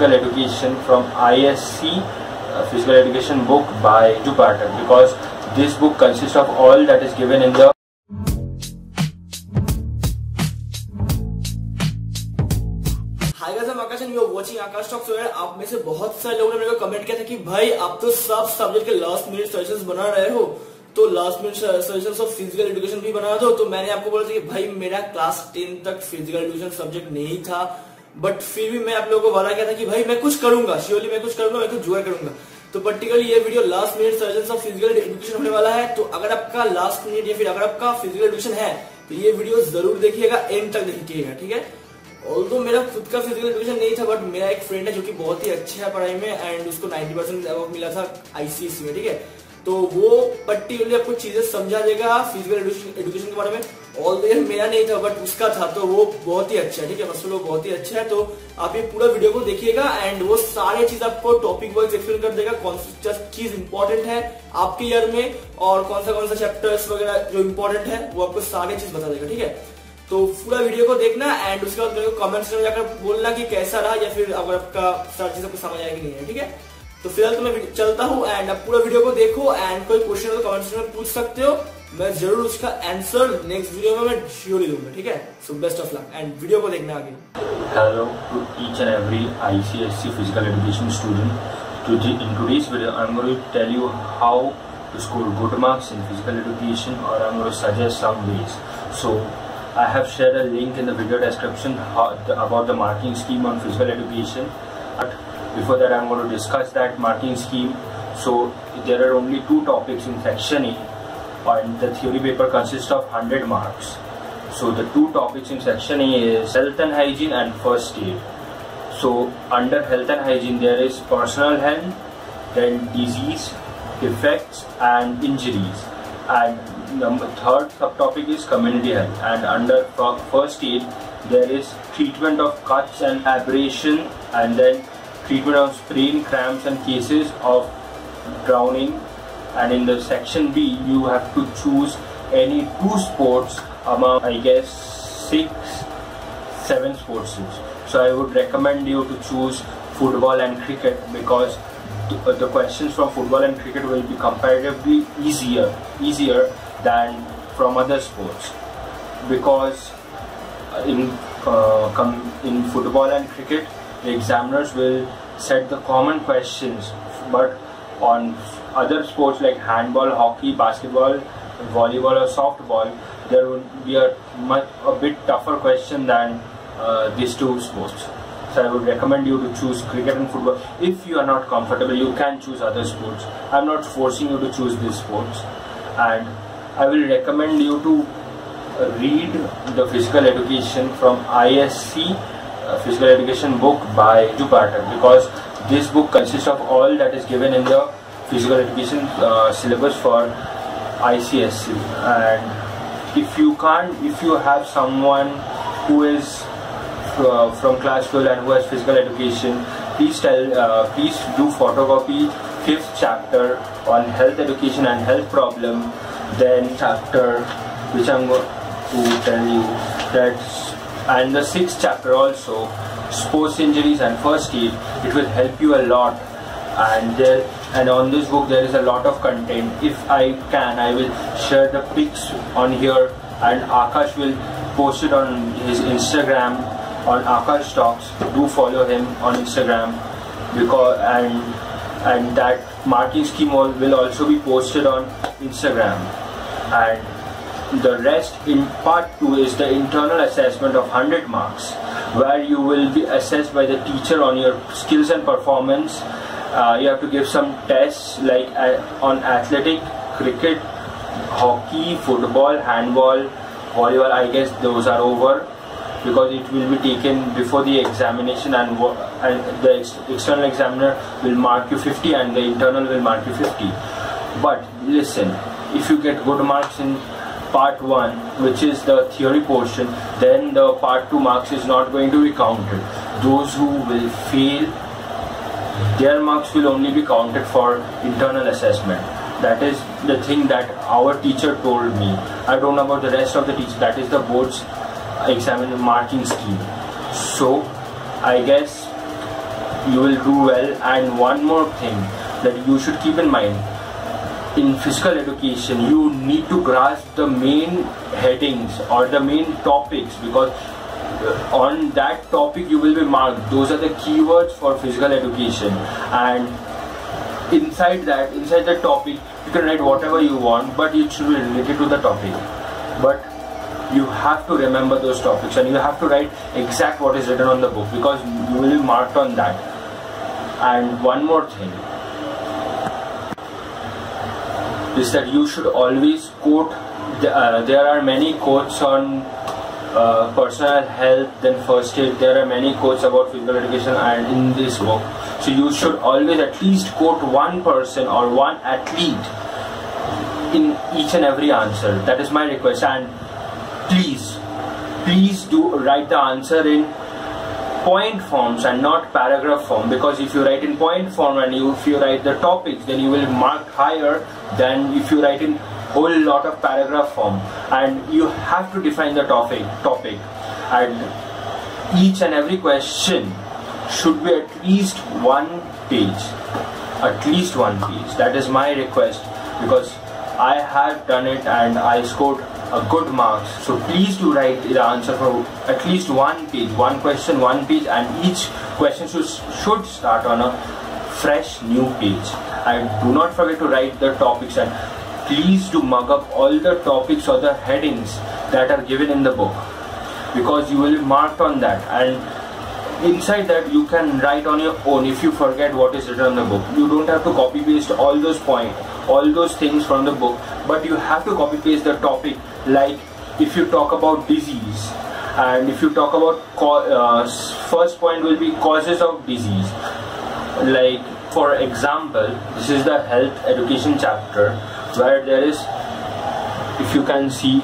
Physical Education from ICSE Physical Education book by Jupiter, because this book consists of all that is given in the Hi guys, I'm Akash and you are watching Akash Talks. आप में से बहुत सारे लोगों ने मेरे को comment किया था कि भाई आप तो सब सब्जेक्ट के लास्ट मिनट सजेशंस बना रहे हो, तो last minute suggestions of physical education भी बना दो। तो मैंने आपको बोला था कि भाई मेरा क्लास 10 तक फिजिकल एजुकेशन सब्जेक्ट नहीं था, बट फिर भी मैं आप लोगों को वादा किया था कि भाई मैं कुछ करूंगा, श्योरली मैं कुछ करूंगा, मैं कुछ जुगाड़ करूंगा। तो पर्टिकुलरली ये video last minute suggestions of physical education होने वाला है। तो अगर आपका लास्ट मिनट या फिर अगर आपका फिजिकल एजुकेशन है तो ये वीडियो जरूर देखिएगा, एंड तक देखिएगा, ठीक है। ऑल्दो मेरा खुद का फिजिकल एजुकेशन नहीं था, बट मेरा एक फ्रेंड है जो कि बहुत ही अच्छा है पढ़ाई में एंड उसको 90% अवार्ड मिला था ICSE में, ठीक है। तो वो पर्टिकुलरली आपको चीजें समझा देगा फिजिकल एजुकेशन के बारे में। ऑल्दो मेरा नहीं था बट उसका था, तो वो बहुत ही अच्छा है, ठीक है। मतलब वो बहुत ही अच्छा है। तो आप ये पूरा वीडियो को देखिएगा एंड वो सारे चीज आपको टॉपिक वाइज एक्सप्लेन कर देगा, कौन सी चीज इंपॉर्टेंट है आपके ईयर में और कौन सा चैप्टर्स वगैरह जो इंपॉर्टेंट है वो आपको सारी चीज बता देगा, ठीक है। तो पूरा वीडियो को देखना एंड उसके बाद मेरे को कमेंट सेक्शन में जाकर बोलना कि कैसा रहा या फिर अगर आपका सारी चीज आपको समझ आएगी नहीं है, ठीक है। तो फिलहाल तो मैं चलता हूँ एंड आप पूरा वीडियो को देखो एंड कोई क्वेश्चन हो तो कमेंट सेक्शन में पूछ सकते हो, मैं जरूर उसका आंसर नेक्स्ट वीडियो में मैं श्योरली दूंगा, ठीक है। So best of luck and video को देखना आगे। Hello to each and every ICSE physical education student. In today's video, I'm going to tell you how to score good marks in physical education, or I'm going to suggest some ways. So I have shared a link in the video description about the marking scheme on physical education. But before that, I'm going to discuss that marking scheme. So there are only 2 topics in section A, and the theory paper consists of 100 marks. So the 2 topics in section A is health and hygiene and first aid. So under health and hygiene there is personal health, then disease, defects and injuries, and third subtopic is community health. And under first aid there is treatment of cuts and abrasion, and then treatment of sprain, cramps and cases of drowning. And in the section B you have to choose any 2 sports among I guess 6-7 sports. So I would recommend you to choose football and cricket, because the questions from football and cricket will be comparatively easier than from other sports, because in football and cricket the examiners will set the common questions, but on other sports like handball, hockey, basketball, volleyball or softball there will be a bit tougher question than these 2 sports. So I would recommend you to choose cricket and football. If you are not comfortable, you can choose other sports. I'm not forcing you to choose these sports, and I will recommend you to read the physical education from ICSE Physical Education book by Jupiter, because this book consists of all that is given in the physical education syllabus for ICSE. And if you have someone who is from class 12 and who has physical education, please do photocopy 5th chapter on health education and health problem, then chapter which I'm going to tell you and the 6th chapter also, sports injuries and first aid. It will help you a lot, and on this book there is a lot of content. If I can, I will share the pics on here, and Akash will post it on his Instagram on Akash Talks. Do follow him on Instagram, because and that marking scheme will also be posted on Instagram. And the rest in part 2 is the internal assessment of 100 marks, where you will be assessed by the teacher on your skills and performance. You have to give some tests like on athletic, cricket, hockey, football, handball, volleyball. I guess those are over, because it will be taken before the examination, and the external examiner will mark you 50 and the internal will mark you 50. But listen, if you get good marks in part 1, which is the theory portion, then the part 2 marks is not going to be counted. Those who will fail, their marks will only be counted for internal assessment. That is the thing that our teacher told me. I don't know about the rest of the teachers. That is the board's examiner marking scheme. So I guess you will do well. And one more thing that you should keep in mind, in physical education you need to grasp the main headings or the main topics, because on that topic you will be marked. Those are the keywords for physical education, and inside the topic you can write whatever you want, but it should be related to the topic. But you have to remember those topics, and you have to write exact what is written on the book, because you will be marked on that. And one more thing is that you should always quote. There are many quotes on personal health, then first aid. There are many quotes about physical education and in this book. So you should always at least quote one person or one athlete in each and every answer. That is my request. And please do write the answer in point forms and not paragraph form, because if you write in point form and if you write the topics, then you will mark higher than if you write in whole lot of paragraph form. And you have to define the topic, and each and every question should be at least one page. That is my request, because I have done it and I scored a good marks. So please do write the answer for at least one page, one question, one page, and each question should start on a fresh new page. And do not forget to write the topics, and please do mug up all the topics or the headings that are given in the book, because you will be marked on that. And inside that you can write on your own if you forget what is written on the book. You don't have to copy paste all those points, all those things from the book, but you have to copy paste the topic. Like if you talk about disease, and if you talk about first point will be causes of disease. Like for example, this is the health education chapter, where there is, if you can see,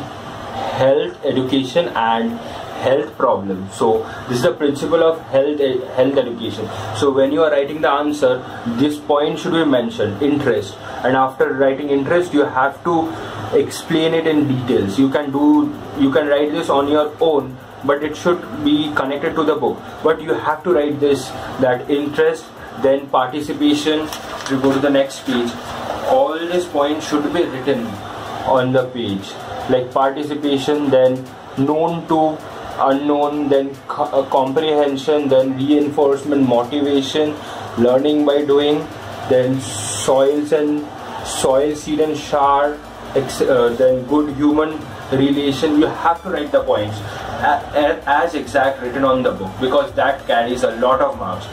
health education and health problems. So this is the principle of health education. So when you are writing the answer, this point should be mentioned, interest, and after writing interest you have to explain it in details. You can write this on your own, but it should be connected to the book. But you have to write this, that interest, then participation. We go to the next page. All these points should be written on the page, like participation, then known to, unknown, then comprehension, then reinforcement, motivation, learning by doing, then soil, seed and shower, then good human relation. You have to write the points as exact written on the book, because that carries a lot of marks.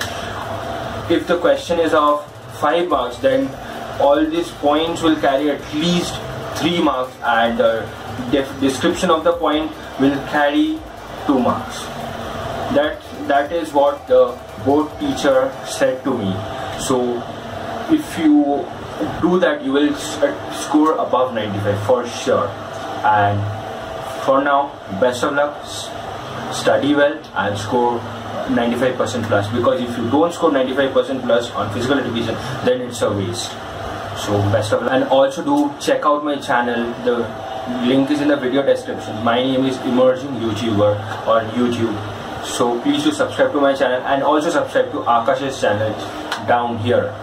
If the question is of 5 marks, then all these points will carry at least 3 marks, and the description of the point will carry 2 marks. That is what the board teacher said to me. So if you do that, you will score above 95 for sure. And for now, best of luck. Study well and score 95% plus, because if you don't score 95% plus on physical education, then it's a waste. So best of luck. And also do check out my channel. The link is in the video description. My name is Emerging YouTuber on YouTube. So please do subscribe to my channel, and also subscribe to Akash's channel down here.